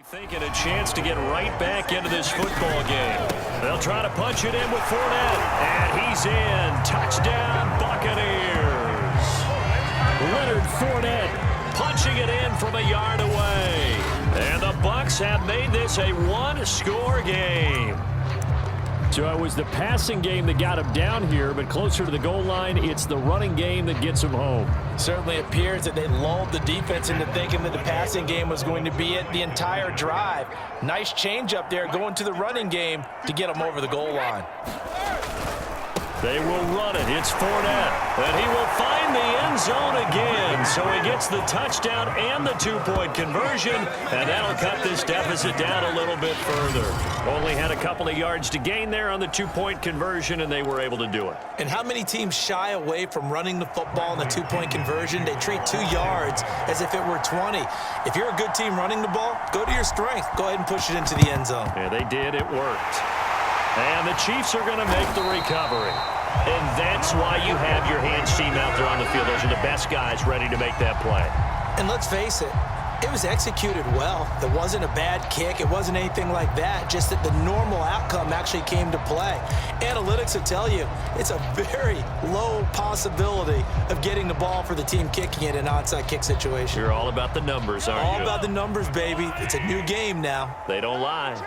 Thinking a chance to get right back into this football game. They'll try to punch it in with Fournette. And he's in. Touchdown, Buccaneers. Leonard Fournette punching it in from a yard away. And the Bucs have made this a one-score game. So it was the passing game that got him down here, but closer to the goal line, it's the running game that gets him home. Certainly appears that they lulled the defense into thinking that the passing game was going to be it the entire drive. Nice change up there going to the running game to get them over the goal line. They will run it. It's Fournette. And he will find the end zone again. So he gets the touchdown and the two-point conversion. And that'll cut this deficit down a little bit further. Only had a couple of yards to gain there on the two-point conversion, and they were able to do it. And how many teams shy away from running the football in the two-point conversion? They treat 2 yards as if it were 20. If you're a good team running the ball, go to your strength. Go ahead and push it into the end zone. Yeah, they did. It worked. And the Chiefs are going to make the recovery. And that's why you have your hands team out there on the field. Those are the best guys ready to make that play. And let's face it, it was executed well. It wasn't a bad kick. It wasn't anything like that. Just that the normal outcome actually came to play. Analytics will tell you it's a very low possibility of getting the ball for the team kicking it in an onside kick situation. You're all about the numbers, aren't you? All about the numbers, baby. It's a new game now. They don't lie.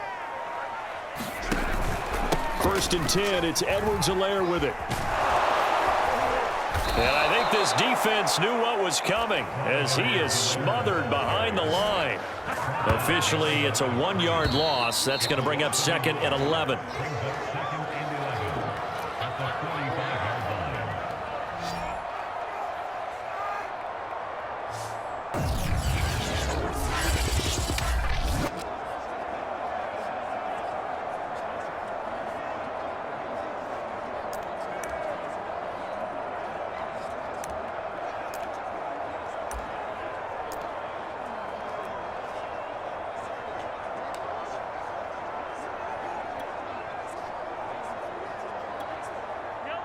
1st and 10, it's Edwards-Helaire with it. And I think this defense knew what was coming as he is smothered behind the line. Officially, it's a 1-yard loss. That's going to bring up 2nd and 11.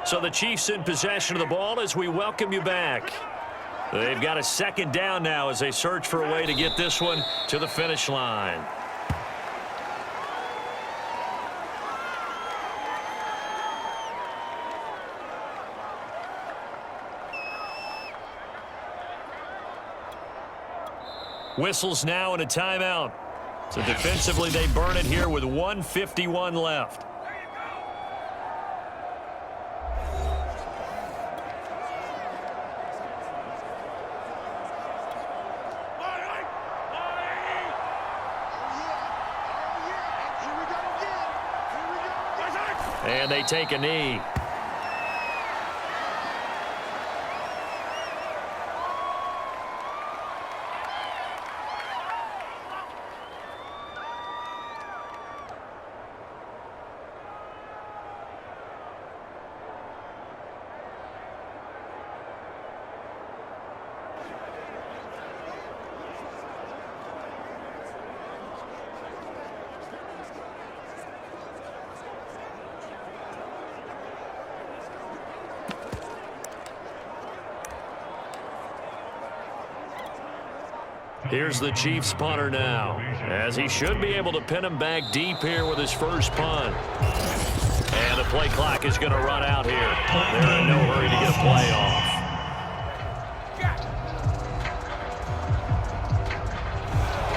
So the Chiefs in possession of the ball as we welcome you back. They've got a 2nd down now as they search for a way to get this one to the finish line. Whistles now and a timeout. So defensively they burn it here with 1:51 left. And they take a knee. Here's the Chiefs punter now, as he should be able to pin him back deep here with his first punt. And the play clock is going to run out here. They're in no hurry to get a play off.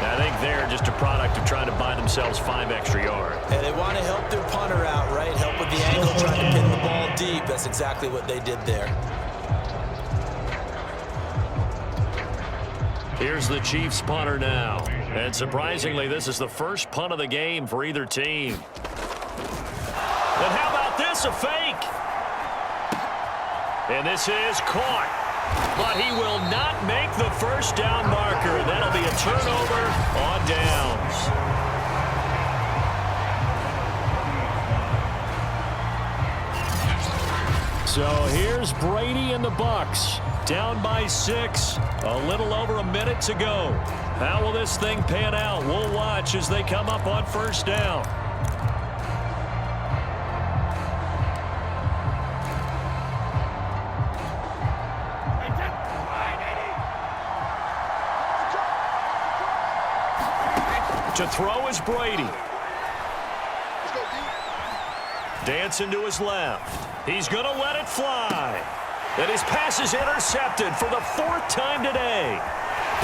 I think they're just a product of trying to buy themselves 5 extra yards. And they want to help their punter out, right? Help with the angle, trying to pin the ball deep. That's exactly what they did there. Here's the Chiefs punter now. And surprisingly, this is the first punt of the game for either team. And how about this, a fake? And this is caught. But he will not make the first down marker. That'll be a turnover on downs. So here's Brady and the Bucs. Down by 6, a little over a minute to go. How will this thing pan out? We'll watch as they come up on 1st down. To throw is Brady. Dancing to his left. He's going to let it fly. And his pass is intercepted for the 4th time today.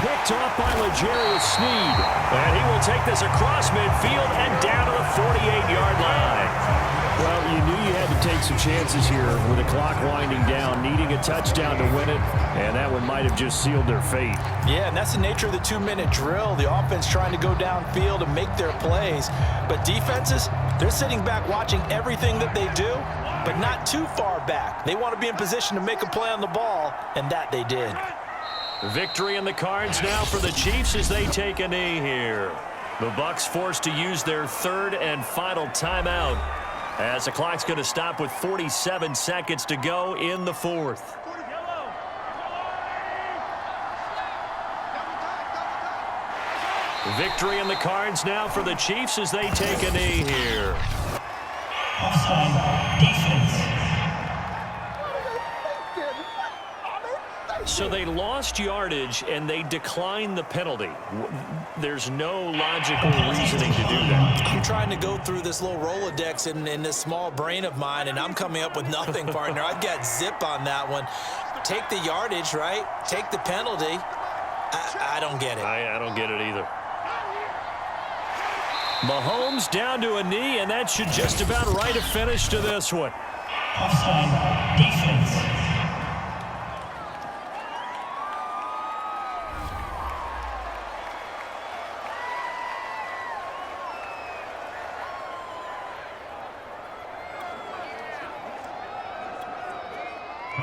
Picked off by L'Jarius Sneed. And he will take this across midfield and down to the 48-yard line. Well, you knew you had to take some chances here with the clock winding down, needing a touchdown to win it, and that one might have just sealed their fate. Yeah, and that's the nature of the 2-minute drill. The offense trying to go downfield and make their plays. But defenses, they're sitting back watching everything that they do, but not too far back. They want to be in position to make a play on the ball, and that they did. Victory in the cards now for the Chiefs as they take a knee here. The Bucs forced to use their 3rd and final timeout, as the clock's going to stop with 47 seconds to go in the 4th. Victory in the cards now for the Chiefs as they take a knee here. Offside defense. So they lost yardage and they declined the penalty. There's no logical reasoning to do that. I'm trying to go through this little Rolodex in this small brain of mine, and I'm coming up with nothing, partner. I've got zip on that one. Take the yardage, right? Take the penalty. I don't get it. I don't get it either. Mahomes down to a knee, and that should just about write a finish to this one. Offside defense.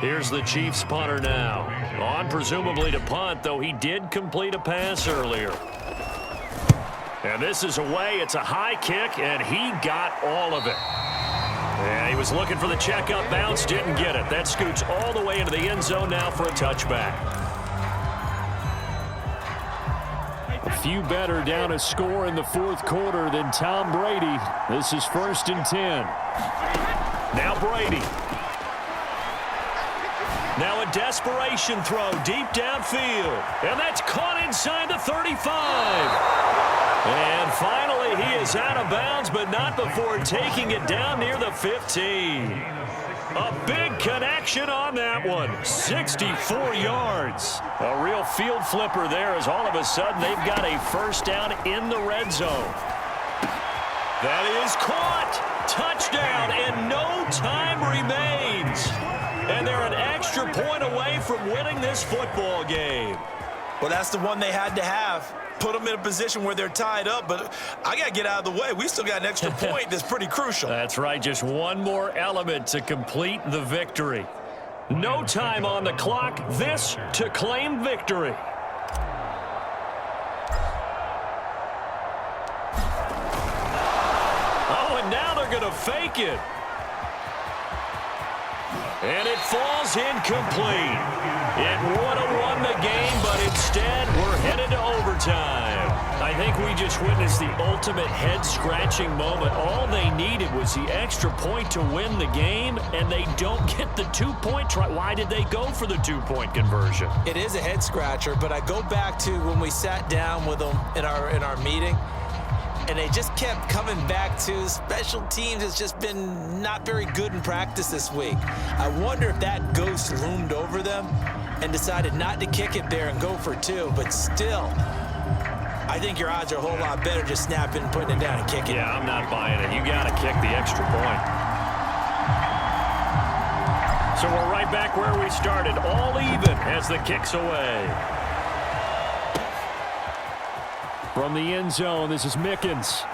Here's the Chiefs punter now. On presumably to punt, though he did complete a pass earlier. And this is away. It's a high kick, and he got all of it. And he was looking for the checkup bounce, didn't get it. That scoots all the way into the end zone now for a touchback. A few better down a score in the 4th quarter than Tom Brady. This is 1st and 10. Now Brady. Now a desperation throw deep downfield. And that's caught inside the 35. And finally he is out of bounds, but not before taking it down near the 15. A big connection on that one. 64 yards. A real field flipper there as all of a sudden they've got a 1st down in the red zone. That is caught. Touchdown, and no time remains. And they're an extra point away from winning this football game. Well, that's the one they had to have. Put them in a position where they're tied up, but I got to get out of the way. We still got an extra point that's pretty crucial. That's right, just one more element to complete the victory. No time on the clock. This to claim victory. Oh, and now they're going to fake it. And it falls incomplete. It would have won the game, but instead we're headed to overtime. I think we just witnessed the ultimate head-scratching moment. All they needed was the extra point to win the game, and they don't get the 2-point try. Why did they go for the 2-point conversion? It is a head-scratcher, but I go back to when we sat down with them in our meeting, and they just kept coming back to special teams has just been not very good in practice this week. I wonder if that ghost loomed over them and decided not to kick it there and go for 2. But still, I think your odds are a whole lot better just snapping and putting it down and kicking it. Yeah, I'm not buying it. You got to kick the extra point. So we're right back where we started, all even as the kick's away. From the end zone, this is Mickens.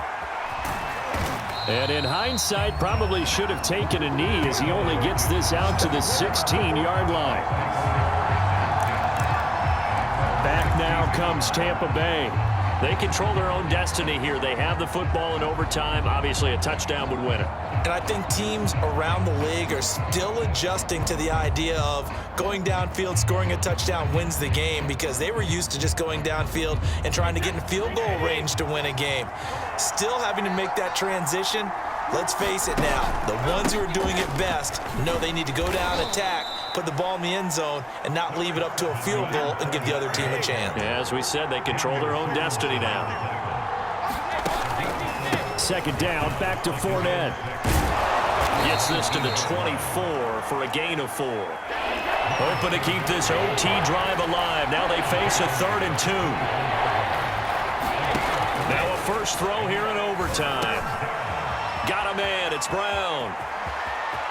And in hindsight, probably should have taken a knee as he only gets this out to the 16-yard line. Back now comes Tampa Bay. They control their own destiny here. They have the football in overtime. Obviously, a touchdown would win it. And I think teams around the league are still adjusting to the idea of going downfield, scoring a touchdown wins the game, because they were used to just going downfield and trying to get in field goal range to win a game. Still having to make that transition. Let's face it now, the ones who are doing it best know they need to go down, attack, put the ball in the end zone, and not leave it up to a field goal and give the other team a chance. Yeah, as we said, they control their own destiny now. second down. Back to Fournette. Gets this to the 24 for a gain of 4. Hoping to keep this OT drive alive. Now they face a 3rd and 2. Now a first throw here in overtime. Got a man. It's Brown.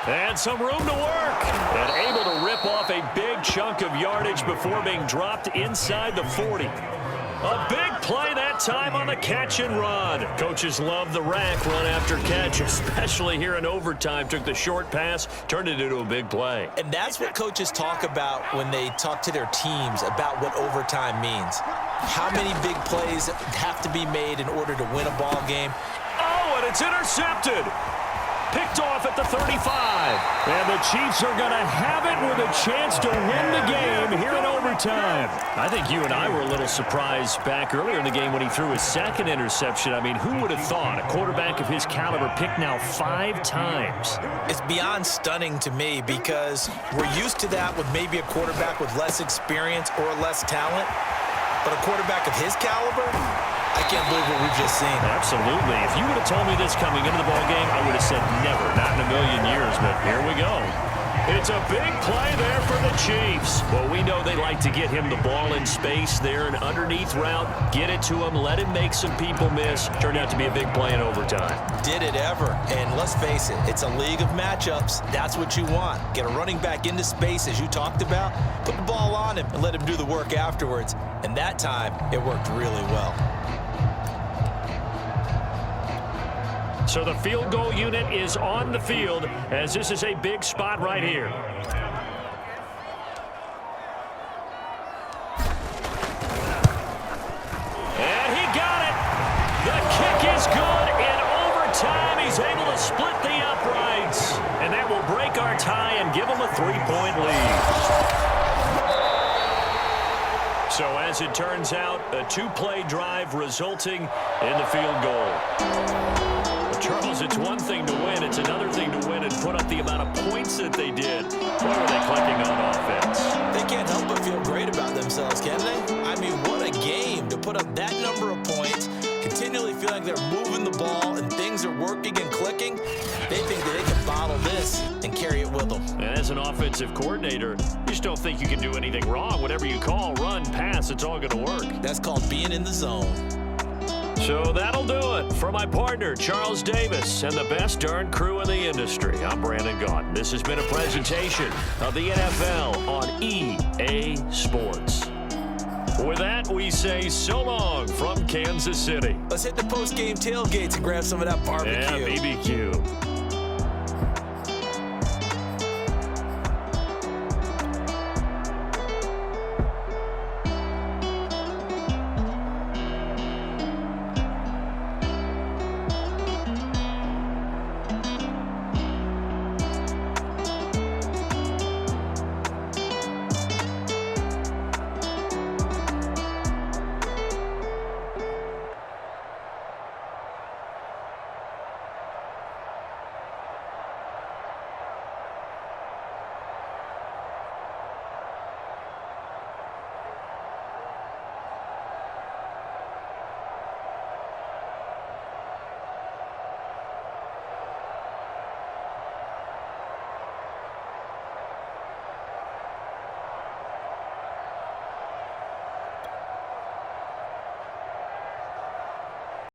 And some room to work. And able to rip off a big chunk of yardage before being dropped inside the 40. A big play that time on the catch and run. Coaches love the rack run after catch, especially here in overtime. Took the short pass, turned it into a big play. And that's what coaches talk about when they talk to their teams about what overtime means. How many big plays have to be made in order to win a ball game? Oh, and it's intercepted. Picked off at the 35. And the Chiefs are going to have it with a chance to win the game here in overtime. I think you and I were a little surprised back earlier in the game when he threw his second interception. I mean, who would have thought a quarterback of his caliber picked now 5 times? It's beyond stunning to me because we're used to that with maybe a quarterback with less experience or less talent. But a quarterback of his caliber, I can't believe what we've just seen. Absolutely. If you would have told me this coming into the ballgame, I would have said never, not in a million years, but here we go. It's a big play there for the Chiefs. Well, we know they like to get him the ball in space there, an underneath route, get it to him, let him make some people miss. Turned out to be a big play in overtime. Did it ever. And let's face it, it's a league of matchups. That's what you want. Get a running back into space, as you talked about, put the ball on him, and let him do the work afterwards. And that time, it worked really well. So the field goal unit is on the field as this is a big spot right here. And he got it. The kick is good in overtime. He's able to split the uprights. And that will break our tie and give him a 3-point lead. So as it turns out, a 2-play drive resulting in the field goal. Charles, it's one thing to win. It's another thing to win and put up the amount of points that they did. Boy, were they clicking on offense. They can't help but feel great about themselves, can they? I mean, what a game to put up that number of points, continually feel like they're moving the ball and things are working and clicking. They think that they can bottle this and carry it with them. And as an offensive coordinator, you just don't think you can do anything wrong. Whatever you call, run, pass, it's all going to work. That's called being in the zone. So that'll do it for my partner, Charles Davis, and the best darn crew in the industry. I'm Brandon Gaudin. This has been a presentation of the NFL on EA Sports. With that, we say so long from Kansas City. Let's hit the post-game tailgates and grab some of that barbecue. Yeah, BBQ.